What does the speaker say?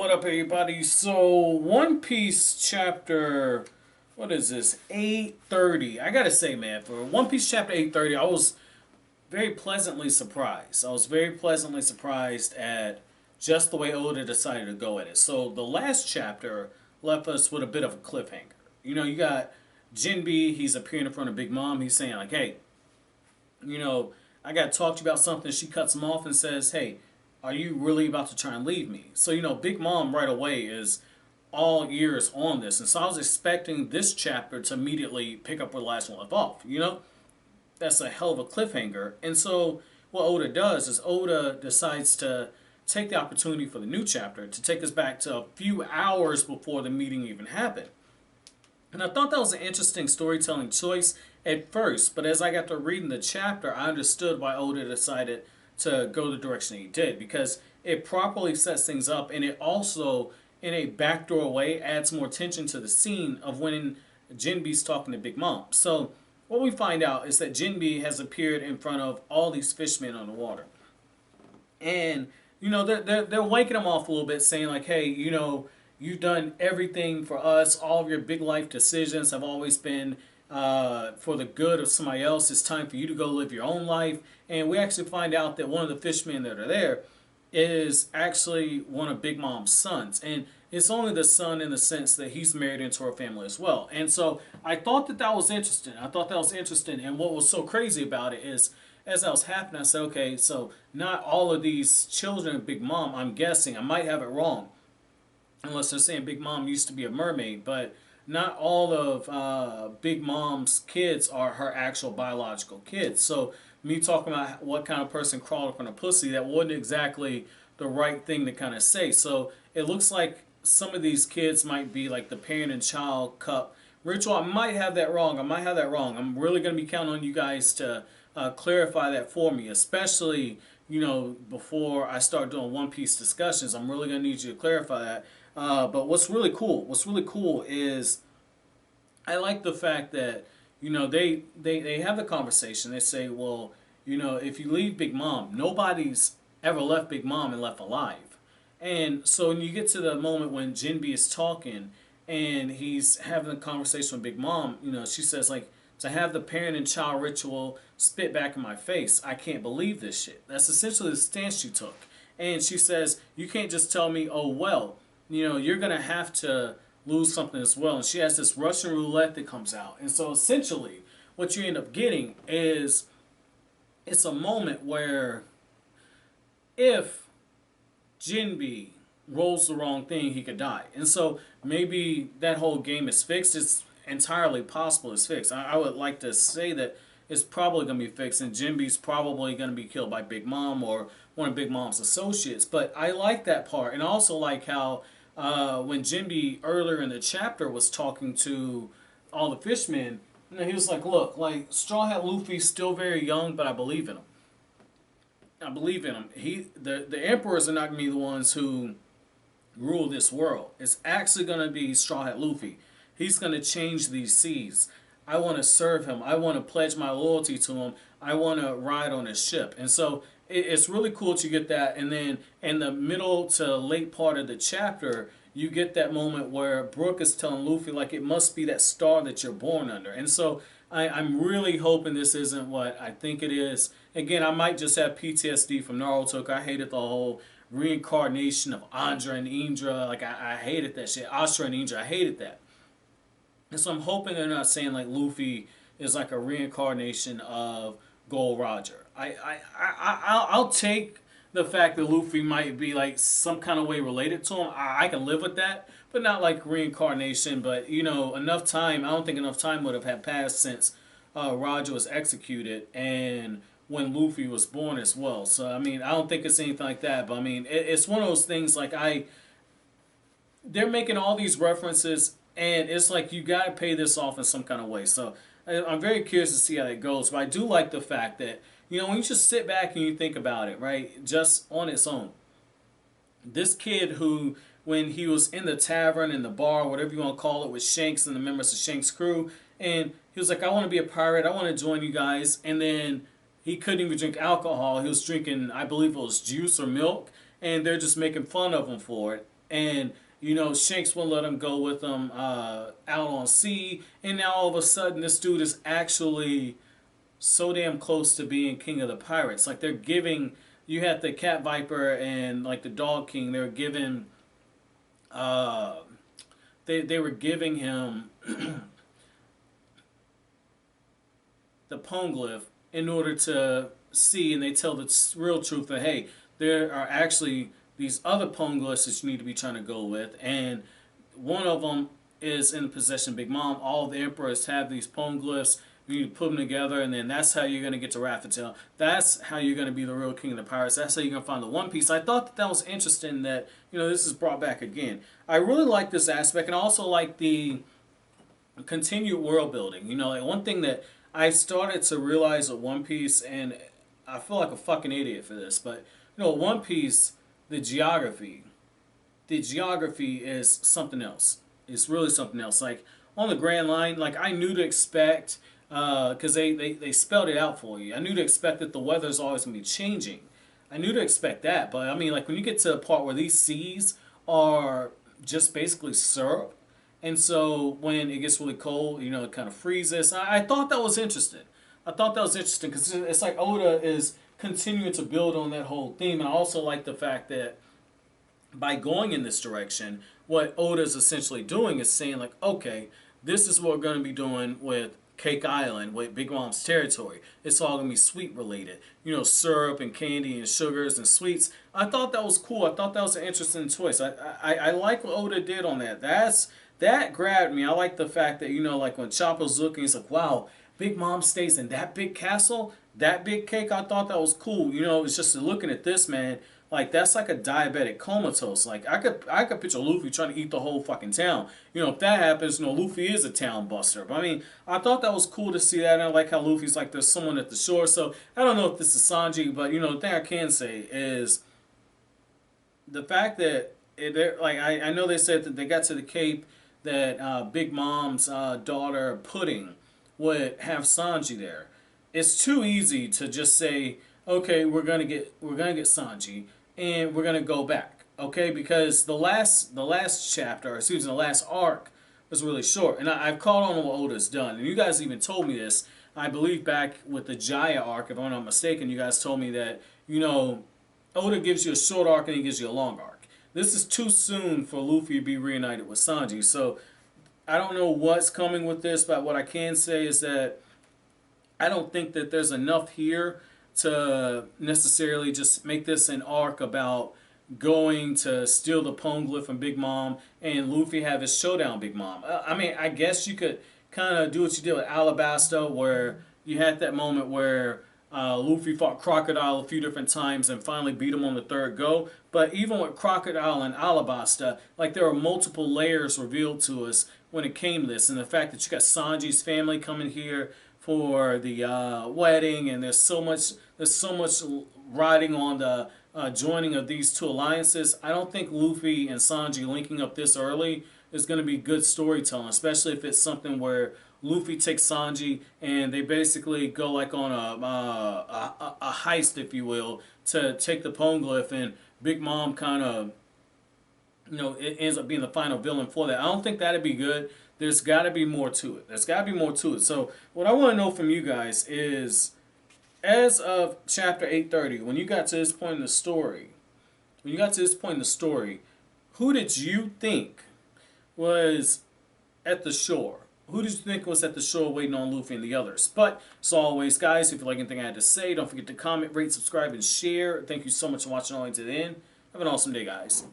What up, everybody? So, One Piece chapter, what is this? 830. I gotta say, man, for One Piece chapter 830, I was very pleasantly surprised. I was very pleasantly surprised at just the way Oda decided to go at it. So, the last chapter left us with a bit of a cliffhanger. You got Jinbe, he's appearing in front of Big Mom. He's saying, like, hey, I gotta talk to you about something. She cuts him off and says, hey, are you really about to try and leave me? So, Big Mom right away is all ears on this. And so I was expecting this chapter to immediately pick up where the last one left off. That's a hell of a cliffhanger. And so what Oda does is Oda decides to take the opportunity for the new chapter to take us back to a few hours before the meeting even happened. And I thought that was an interesting storytelling choice at first, but as I got to reading the chapter, I understood why Oda decided to go the direction he did, because it properly sets things up, and it also, in a backdoor way, adds more tension to the scene of when Jinbe's talking to Big Mom. So what we find out is that Jinbe has appeared in front of all these fishmen on the water, and they're waking him off a little bit, saying like, hey, you've done everything for us. All of your big life decisions have always been for the good of somebody else. It's time for you to go live your own life. And we actually find out that one of the fishmen that are there is actually one of Big Mom's sons. And it's only the son in the sense that he's married into her family as well. And so I thought that was interesting. And what was so crazy about it is, as that was happening, I said, okay, so not all of these children of Big Mom, I'm guessing, I might have it wrong, unless they're saying Big Mom used to be a mermaid, but not all of Big Mom's kids are her actual biological kids. So me talking about what kind of person crawled up on a pussy, that wasn't exactly the right thing to kind of say. So it looks like some of these kids might be like the parent and child cup ritual. I might have that wrong. I'm really going to be counting on you guys to clarify that for me, especially, before I start doing One Piece discussions. I'm really going to need you to clarify that. But what's really cool is I like the fact that, they have the conversation. They say, well, if you leave Big Mom, nobody's ever left Big Mom and left alive. And so when you get to the moment when Jinbe is talking and he's having a conversation with Big Mom, she says, like, to have the parent and child ritual spit back in my face, I can't believe this shit. That's essentially the stance she took. And she says, you can't just tell me, oh, well, you're going to have to lose something as well. And she has this Russian roulette that comes out. And so essentially what you end up getting is it's a moment where if Jinbe rolls the wrong thing, he could die. And so maybe that whole game is fixed. It's entirely possible it's fixed. I would like to say that it's probably going to be fixed, and Jinbe's probably going to be killed by Big Mom or one of Big Mom's associates. But I like that part. And I also like how when Jinbe earlier in the chapter was talking to all the fishmen, he was like, look, like, Straw Hat Luffy's still very young, but I believe in him. The emperors are not going to be the ones who rule this world. It's actually going to be Straw Hat Luffy. He's going to change these seas. I want to serve him. I want to pledge my loyalty to him. I want to ride on his ship. And so it's really cool to get that. And then in the middle to late part of the chapter, you get that moment where Brook is telling Luffy, like, it must be that star that you're born under. And so I'm really hoping this isn't what I think it is. Again, I might just have PTSD from Naruto. I hated the whole reincarnation of Andra and Indra. Like, I hated that shit. Astra and Indra, I hated that. And so I'm hoping they're not saying like Luffy is like a reincarnation of Gold Roger. I'll take the fact that Luffy might be like some kind of way related to him. I can live with that, but not like reincarnation. But enough time. I don't think enough time would have had passed since Roger was executed and when Luffy was born as well. So I mean, I don't think it's anything like that. But I mean, it's one of those things like they're making all these references. And it's like you got to pay this off in some kind of way. So I'm very curious to see how that goes. But I do like the fact that, when you just sit back and you think about it, right, just on its own. This kid who, when he was in the tavern, in the bar, whatever you want to call it, with Shanks and the members of Shanks' crew, and he was like, I want to be a pirate. I want to join you guys. And then he couldn't even drink alcohol. He was drinking, I believe it was juice or milk. And they're just making fun of him for it. And Shanks won't let him go with him out on sea, and now all of a sudden this dude is actually so damn close to being king of the pirates. Like they're giving, you had the cat viper and like the dog king. They were giving, uh, they were giving him the poneglyph in order to see, and they tell the real truth that hey, there are actually these other poneglyphs that you need to be trying to go with, and one of them is in the possession of Big Mom. All the emperors have these poneglyphs. You need to put them together, and then that's how you're going to get to Raffatel. That's how you're going to be the real king of the pirates. That's how you're going to find the One Piece. I thought that that was interesting that, this is brought back again. I really like this aspect, and I also like the continued world building. Like one thing that I started to realize with One Piece, and I feel like a fucking idiot for this, but, One Piece, the geography is something else. It's really something else. Like, on the Grand Line, like, I knew to expect, because they spelled it out for you. I knew to expect that the weather's always going to be changing. I knew to expect that, but I mean, like, when you get to a part where these seas are just basically syrup, and so when it gets really cold, it kind of freezes. I thought that was interesting. I thought that was interesting because it's like Oda is continuing to build on that whole theme. And I also like the fact that by going in this direction, what Oda is essentially doing is saying like, okay, this is what we're going to be doing with Cake Island, with Big Mom's territory. It's all going to be sweet related. Syrup and candy and sugars and sweets. I thought that was cool. I thought that was an interesting choice. I like what Oda did on that. That grabbed me. I like the fact that, like when Chopper's looking, he's like, wow, Big Mom stays in that big castle, that big cake. I thought that was cool. It's just looking at this, man. Like that's like a diabetic comatose. Like I could picture Luffy trying to eat the whole fucking town. If that happens, Luffy is a town buster. But I mean, I thought that was cool to see that. And I like how Luffy's like there's someone at the shore. So I don't know if this is Sanji, but the thing I can say is the fact that like I know they said that they got to the Cape that Big Mom's daughter Pudding would have Sanji there. It's too easy to just say, okay, we're gonna get Sanji and we're gonna go back, okay? Because the last chapter, or excuse me, the last arc was really short, and I've caught on to what Oda's done, and you guys even told me this. I believe back with the Jaya arc, if I'm not mistaken, you guys told me that Oda gives you a short arc and he gives you a long arc. This is too soon for Luffy to be reunited with Sanji, so I don't know what's coming with this, but what I can say is that I don't think that there's enough here to necessarily just make this an arc about going to steal the poneglyph from Big Mom and Luffy have his showdown Big Mom. I mean, I guess you could kind of do what you did with Alabasta, where you had that moment where Luffy fought Crocodile a few different times and finally beat him on the third go. But even with Crocodile and Alabasta, like there were multiple layers revealed to us when it came to this, and the fact that you got Sanji's family coming here for the wedding, and there's so much riding on the joining of these two alliances. I don't think Luffy and Sanji linking up this early is going to be good storytelling, especially if it's something where Luffy takes Sanji and they basically go like on a heist, if you will, to take the poneglyph, and Big Mom kind of it ends up being the final villain for that. I don't think that'd be good. There's got to be more to it. There's got to be more to it. So what I want to know from you guys is, as of chapter 830, when you got to this point in the story, who did you think was at the shore? Who did you think was at the shore waiting on Luffy and the others? But, as always, guys, if you like anything I had to say, don't forget to comment, rate, subscribe, and share. Thank you so much for watching all the way to the end. Have an awesome day, guys.